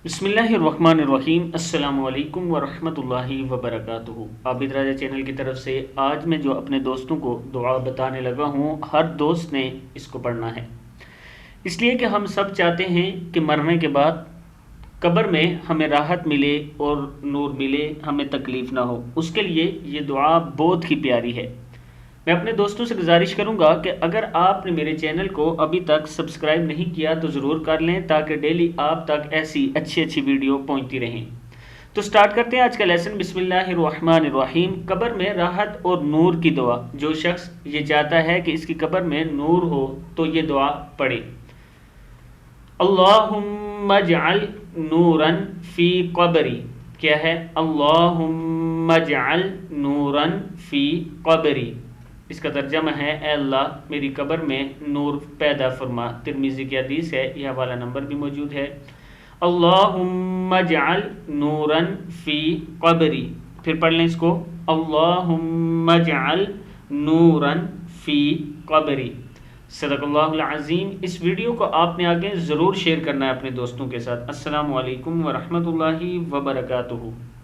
बिस्मिल्लाहिर्रहमानिर्रहीम। अस्सलामु अलैकुम वरहमतुल्लाहि वबरकातुहू। आबिद राजा चैनल की तरफ से आज मैं जो अपने दोस्तों को दुआ बताने लगा हूँ, हर दोस्त ने इसको पढ़ना है, इसलिए कि हम सब चाहते हैं कि मरने के बाद कब्र में हमें राहत मिले और नूर मिले, हमें तकलीफ़ ना हो। उसके लिए ये दुआ बहुत ही प्यारी है। मैं अपने दोस्तों से गुजारिश करूंगा कि अगर आपने मेरे चैनल को अभी तक सब्सक्राइब नहीं किया तो ज़रूर कर लें, ताकि डेली आप तक ऐसी अच्छी अच्छी वीडियो पहुंचती रहें। तो स्टार्ट करते हैं आज का लेसन। बिस्मिल्लाहिर्रहमानिर्रहीम। कब्र में राहत और नूर की दुआ। जो शख्स ये चाहता है कि इसकी कब्र में नूर हो तो ये दुआ पढ़े। अल्लाहुम्मा जअल नूरन फ़ी क़ब्री। क्या है? अल्लाहुम्मा जअल नूरन फ़ी क़ब्री। इसका तर्जमा है, ए अल्लाह मेरी कब्र में नूर पैदा फरमा। तिरमिज़ी की हदीस है, यह वाला नंबर भी मौजूद है। अल्लाहुम्मा जअल नूरन फ़ी क़ब्री। फिर पढ़ लें इसको, अल्लाहुम्मा जअल नूरन फ़ी क़ब्री। सदक़ल्लाहुल अज़ीम। इस वीडियो को आपने आगे ज़रूर शेयर करना है अपने दोस्तों के साथ। अस्सलामु अलैकुम वरहमतुल्लाहि वबरकातुहू।